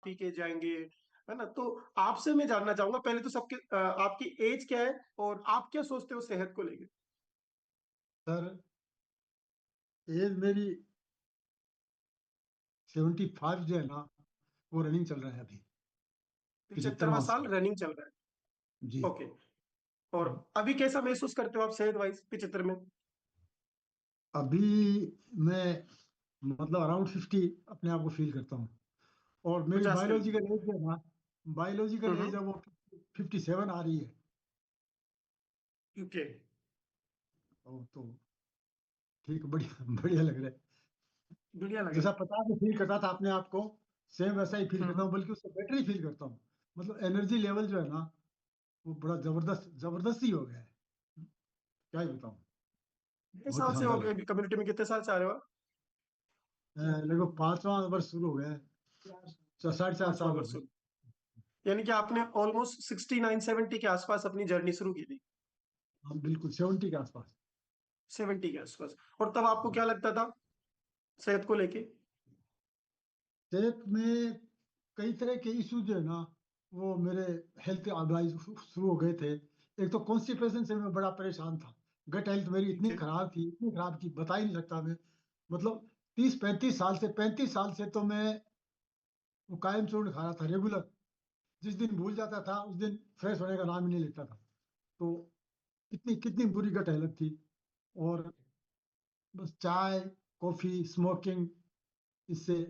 P के जाएंगे, है ना। तो आपसे मैं जानना चाहूंगा पहले तो सबके आपकी एज क्या है और आप क्या सोचते हो सेहत को लेकर। सर, एज मेरी 75 जो है ना, वो रनिंग चल रहा है अभी। 75वां 75वां साल साल। रनिंग चल रहा जी। है, ओके। और अभी कैसा महसूस करते हो आप सेहत वाइज 75 में? अभी मैं मतलब अराउंड 50 अपने आप को फील करता हूँ। और मेरी 50 के बायोलॉजिकल लगभग। एज जो है ना, बायोलॉजिकल एज हम्म। है वो 57 आ रही है। ओके। तो ठीक, बढ़िया बढ़िया लग रहा है। बढ़िया लग रहा जैसा है। 50 में फील करता था अपने आप को, सेम वैसा ही फील करता हम्म। हूँ, बल्कि उससे बेटर ही फील करता हूँ। मतलब एनर्जी लेवल जो है ना, वो बड़ा जबरदस्त जबरदस्त ही हो गया है। क्या ही बताऊँ। कितने बहुत ही साल से हो शानदार गए कम्युनिटी में, कितने साल से आ रहे हो आप? लगभग 5वां वर्ष शुरू हो गया है। 4.5 साल 5वां हो वर्ष गए। हो। यानी कि आपने ऑलमोस्ट 69-70 के आसपास अपनी जर्नी शुरू की थी। हम बिल्कुल 70 के आसपास। 70 के आसपास। और तब आपको क्या लगता था सेहत को लेके? सेहत में कई तरह के इश्यूज जो है ना, वो मेरे हेल्थ अदवाइज शुरू हो गए थे। एक तो कॉन्स्टिपेशन से मैं बड़ा परेशान था। गट हेल्थ मेरी ठीक इतनी है। खराब थी, इतनी खराब थी, बता ही नहीं सकता मैं। मतलब 30-35 साल से, 35 साल से तो मैं वो कायम चूर्ण खा रहा था रेगुलर। जिस दिन भूल जाता था उस दिन फ्रेश होने का नाम ही नहीं लेता था। तो कितनी कितनी बुरी गट हेल्थ थी। और बस चाय, कॉफी, स्मोकिंग, इससे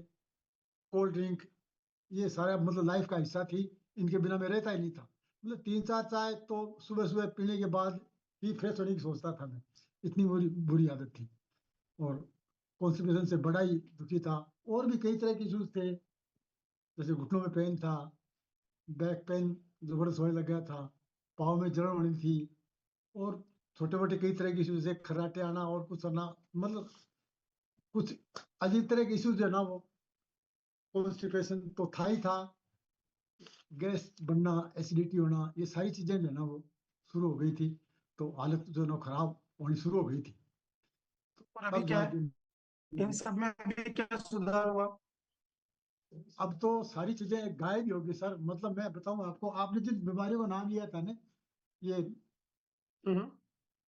कोल्ड ड्रिंक, ये सारा मतलब लाइफ का हिस्सा थी। इनके बिना मैं रहता ही नहीं था। मतलब 3-4 चाय तो सुबह सुबह पीने के बाद ही फ्रेश होने की सोचता था मैं। इतनी बुरी बुरी आदत थी। और कॉन्स्टिपेशन से बड़ा ही दुखी था। और भी कई तरह के इश्यूज थे, जैसे घुटनों में पेन था, बैक पेन जबरदस्त होने लग गया था, पाँव में जलन होनी थी। और छोटे मोटे कई तरह के इश्यूज, जैसे खर्राटे आना और कुछ आना, मतलब कुछ अजीब तरह के इश्यूज जो है ना, वो कॉन्स्टिपेशन तो था ही था। गैस बनना, एसिडिटी होना, ये सारी चीजें जो है ना वो शुरू हो गई थी। तो हालत जो है ना खराब होनी शुरू हो गई थी। और अभी तब क्या है, जाके इन सब में अभी क्या सुधार हुआ? अब तो सारी चीजें गायब ही होगी सर। मतलब मैं बताऊं आपको, आपने जिन बीमारियों का नाम लिया था ना, ये हम्म।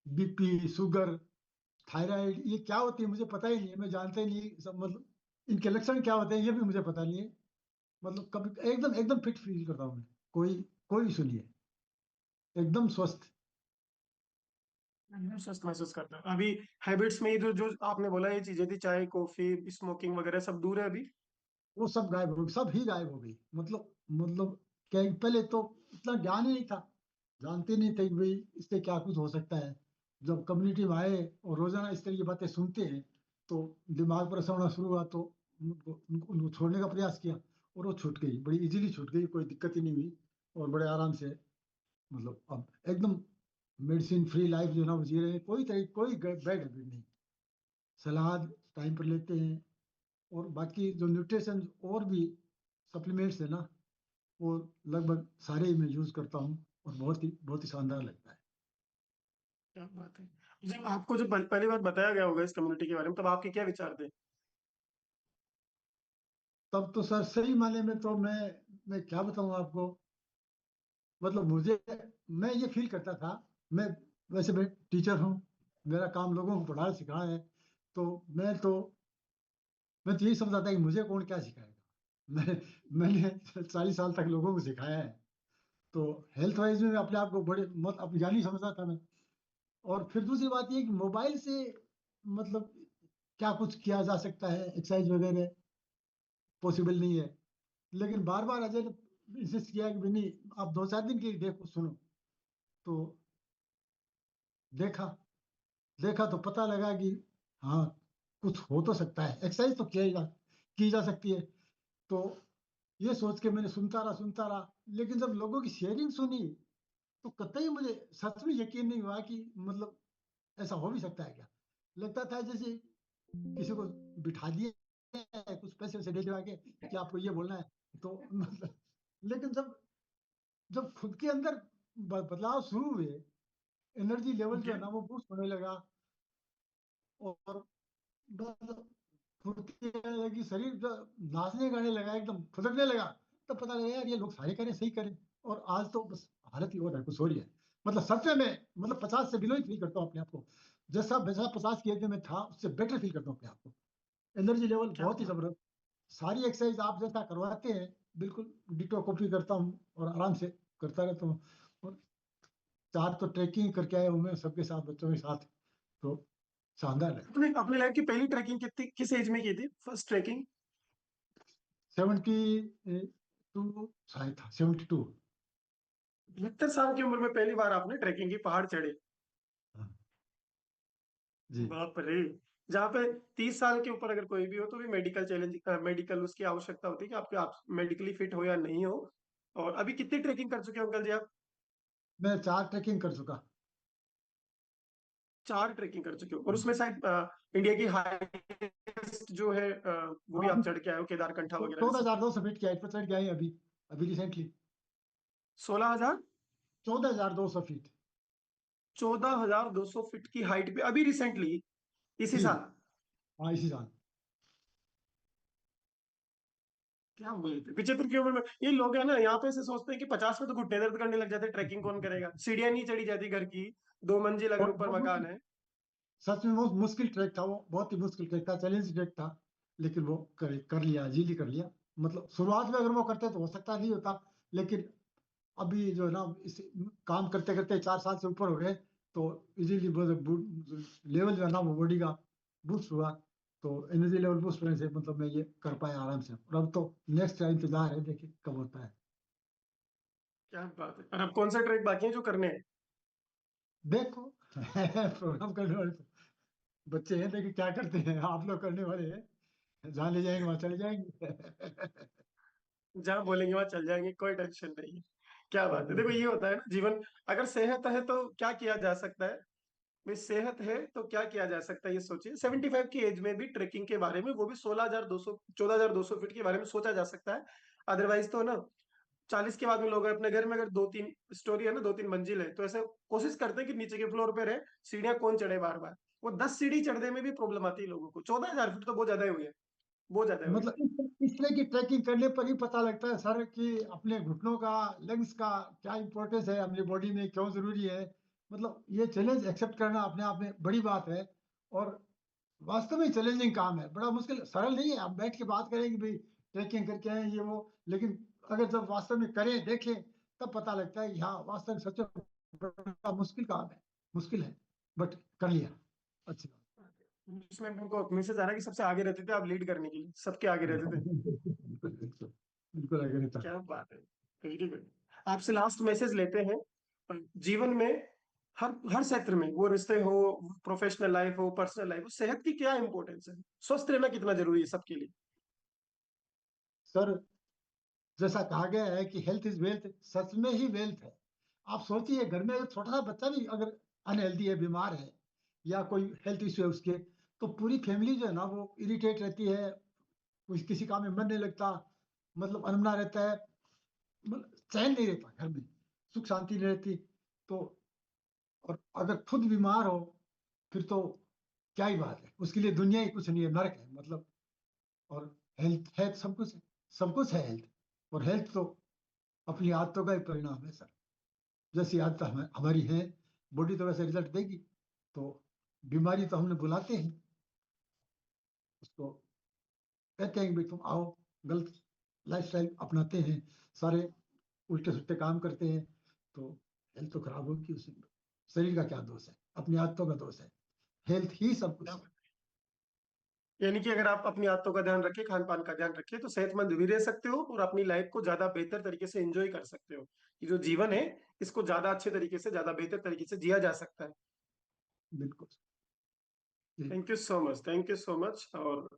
बीपी, शुगर, थायराइड, ये क्या होती है मुझे पता ही नहीं है, मैं जानता ही नहीं सब। मतलब इनके लक्षण क्या होते हैं ये भी मुझे पता नहीं है। मतलब कभी एकदम एकदम फिट फील करता हूँ मैं। कोई कोई इशू नहीं है, एकदम स्वस्थ। एकदम स्वस्थ महसूस करता है अभी। हैबिट्स में ही जो जो आपने बोला ये चीजें थी, चाय कॉफी स्मोकिंग वगैरह, सब दूर है अभी? वो सब गायब हो गई, सब ही गायब हो गई। मतलब क्या है कि पहले तो इतना ज्ञान ही नहीं था। जानते नहीं थे कि भाई इससे क्या कुछ हो सकता है। जब कम्युनिटी में आए और रोजाना इस तरह की बातें सुनते हैं, तो दिमाग पर असर होना शुरू हुआ। तो उनको छोड़ने का प्रयास किया, और वो छूट गई, बड़ी इजीली छूट गई, कोई दिक्कत ही नहीं हुई। और बड़े आराम से, मतलब अब एकदम मेडिसिन फ्री लाइफ जो है ना वो जी रहे हैं। कोई बैड हैबिट नहीं। सलाद टाइम पर लेते हैं। और बाकी जो न्यूट्रिशन और भी सप्लीमेंट्स है ना, वो लगभग सारे ही मैं यूज करता हूँ। और बहुत ही शानदार लगता है। क्या बात है। जब आपको जब पहली बार बताया गया होगा इस कम्युनिटी के बारे में, तब आपके क्या विचार थे? तब तो सर सही मायने में तो मैं क्या बताऊँ आपको। मतलब मुझे, मैं ये फील करता था, मैं वैसे मैं टीचर हूँ, मेरा काम लोगों को पढ़ाना सिखाना है। तो मैं तो यही समझता था कि मुझे कौन क्या सिखाएगा। मैंने 40 साल तक लोगों को सिखाया है। तो हेल्थ वाइज में अपने आप को बड़े मत अब ज्ञानी समझता था मैं। और फिर दूसरी बात ये कि मोबाइल से मतलब क्या कुछ किया जा सकता है, एक्सरसाइज वगैरह पॉसिबल नहीं है। लेकिन बार बार अजय ने इंसिस्ट किया कि भी नहीं, आप 2-4 दिन की देखो सुनो। तो देखा देखा तो पता लगा कि हाँ, कुछ हो तो सकता है, एक्सरसाइज तो की जा सकती है। तो ये सोच के मैंने सुनता रहा। लेकिन जब लोगों की शेयरिंग सुनी, तो कतई मुझे सच में यकीन नहीं हुआ कि मतलब ऐसा हो भी सकता है क्या। लगता था जैसे किसी को बिठा दिया है, कुछ पैसे वैसे दे दिया के कि आपको ये बोलना है। तो मतलब, लेकिन जब जब खुद के अंदर बदलाव शुरू हुए, एनर्जी लेवल जो ओके। है ना वो बूस्ट होने लगा। और बस फुर्ती आने लगी, शरीर जो नाचने गाने लगा, एकदम फुदकने लगा। तब पता लगा यार ये लोग सारे करें सही करें। और आज तो बस हालत ही और है, कुछ हो रही है। मतलब सच में मैं मतलब 50 से बिलो ही फील करता हूँ अपने आप को। जैसा वैसा 50 की एज में मैं था उससे बेटर फील करता हूँ अपने आप को। एनर्जी लेवल क्या बहुत ही बात। जबरदस्त। सारी एक्सरसाइज आप जैसा करवाते हैं बिल्कुल डिटो कॉपी करता हूँ और आराम से करता रहता हूँ। और 4 तो ट्रैकिंग करके आया हूँ मैं सबके साथ, बच्चों के साथ। तो शानदार है। आपने अपनी लाइफ की पहली ट्रैकिंग कितनी किस एज में की थी, फर्स्ट ट्रैकिंग? 72 शायद था, 72। 72 साल की उम्र में पहली बार आपने ट्रैकिंग की, पहाड़ चढ़े? हाँ, जी। बाप रे। जहाँ पे 30 साल के ऊपर अगर कोई भी हो तो भी मेडिकल चैलेंज, मेडिकल उसकी आवश्यकता होती है कि आप मेडिकली फिट हो या नहीं हो। और अभी कितनी ट्रैकिंग कर चुके हो अंकल जी आप? मैं 4 ट्रैकिंग कर चुका। 4 ट्रैकिंग कर चुके हो, और उसमें शायद इंडिया की हाईएस्ट जो है वो भी हाँ, आप चढ़ के आए हो, केदारकंठा वगैरह चौदह जैसे। हजार दो सौ फीट की हाइट पर चढ़ के आए अभी। अभी रिसेंटली 16,000? 14,200 फीट। 14,200 फीट की हाइट पे अभी रिसेंटली, इसी जी। साल? हाँ, इसी साल। क्या बोलते, 75 की उम्र में ये लोग है ना, यहाँ पे ऐसे सोचते हैं कि 50 में तो घुटने दर्द करने लग जाते हैं, ट्रैकिंग कौन करेगा, सीढ़ियां नहीं चढ़ी जाती घर की, 2 मंजिल अगर ऊपर बहुत मकान है। सच में बहुत मुश्किल ट्रैक था वो, बहुत ही मुश्किल ट्रैक था, चैलेंज ट्रैक था। लेकिन वो कर लिया, इजीली कर लिया। मतलब शुरुआत में अगर वो करते तो हो सकता नहीं होता। लेकिन अभी जो है ना इस काम करते करते 4 साल से ऊपर हो गए, तो इजीली लेवल जो है ना वो बॉडी का बूस्ट हुआ। तो एनर्जी लेवल बूस्ट होने से मतलब मैं ये कर पाया आराम से। और अब तो नेक्स्ट का इंतजार है, देखिए कब होता है। क्या बात है। और अब कौन सा ट्रैक बाकी है जो करने हैं? देखो प्रोग्राम करने वाले तो बच्चे हैं, देखिए क्या करते हैं। आप लोग करने वाले हैं, जहाँ ले जाएंगे वहां चले जाएंगे। जहाँ बोलेंगे वहां चल जाएंगे, कोई टेंशन नहीं है। क्या बात है। देखो बिल्कुल। ये होता है ना जीवन, अगर सेहत है तो क्या किया जा सकता है। भाई सेहत है तो क्या किया जा सकता है, ये सोचिए। 75 की एज में भी ट्रेकिंग के बारे में, वो भी 16,200 14,200 फीट के बारे में सोचा जा सकता है। अदरवाइज तो ना 40 के बाद में लोग अपने घर में अगर 2-3 स्टोरी है ना, 2-3 मंजिल है, तो ऐसे कोशिश करते हैं कि नीचे के फ्लोर पे रहे, सीढ़ियां कौन चढ़े बार बार। वो 10 सीढ़ी चढ़ने में भी प्रॉब्लम आती है लोगों को। 14,000 फीट तो बहुत ज्यादा ही हुई है, बहुत ज्यादा हुई है। मतलब इस तरह की ट्रैकिंग करने पर ही पता लगता है सर कि अपने घुटनों का, लंग्स का क्या इंपॉर्टेंस है, अपनी बॉडी में क्यों जरूरी है। मतलब ये चैलेंज एक्सेप्ट करना अपने आप में बड़ी बात है। और वास्तव में चैलेंजिंग काम है, बड़ा मुश्किल, सरल नहीं है। आप बैठ के बात करें कि भाई ट्रैकिंग करके आए ये वो, लेकिन अगर जब वास्तव में करें देखें तब पता लगता है कि हाँ वास्तव में सच में बड़ा मुश्किल काम है। मुश्किल है, बट कर लिया। अच्छी इसमें मेरे को मैसेज आ रहा है कि सबसे आगे रहते थे आप लीड करने के लिए, सबके आगे रहते थे। बिल्कुल बिल्कुल। बिल्कुल आगे रहता। क्या बात है। Very good. आपसे लास्ट मैसेज लेते हैं। जीवन में हर हर क्षेत्र में, वो रिश्ते हो, प्रोफेशनल लाइफ हो, पर्सनल लाइफ हो, सेहत की क्या इंपॉर्टेंस है, स्वस्थ रहना कितना जरूरी है सबके लिए? सर जैसा कहा गया है कि हेल्थ इज वेल्थ, सच में ही वेल्थ है। आप सोचिए घर में अगर छोटा सा बच्चा भी अगर अनहेल्दी है, बीमार है, या कोई हेल्थ इश्यू है उसके, तो पूरी फैमिली जो है ना वो इरिटेट रहती है। कुछ किसी काम में मन नहीं लगता, मतलब अनमना रहता है, मतलब चैन नहीं रहता घर में, सुख शांति नहीं रहती। तो और अगर खुद बीमार हो फिर तो क्या ही बात है, उसके लिए दुनिया ही कुछ नहीं है, नरक है मतलब। और हेल्थ है तो सब कुछ है, सब कुछ है हेल्थ। और हेल्थ तो अपनी आदतों का ही परिणाम है सर। जैसी आदत हमारी है, बॉडी तो वैसे रिजल्ट देगी। तो बीमारी तो हमने बुलाते हैं उसको, कहते हैं कि भाई तुम आओ, गलत लाइफस्टाइल अपनाते हैं सारे, उल्टे सुल्टे काम करते हैं, तो हेल्थ तो खराब होगी उसी में। शरीर का क्या दोष है, अपनी आदतों का दोष है। हेल्थ ही सब कुछ है। यानी कि अगर आप अपनी आदतों का ध्यान रखें, खान पान का ध्यान रखें, तो सेहतमंद भी रह सकते हो और अपनी लाइफ को ज्यादा बेहतर तरीके से एंजॉय कर सकते हो। ये जो जीवन है, इसको ज्यादा अच्छे तरीके से, ज्यादा बेहतर तरीके से जिया जा सकता है। बिल्कुल। Thank you so much, thank you so much. और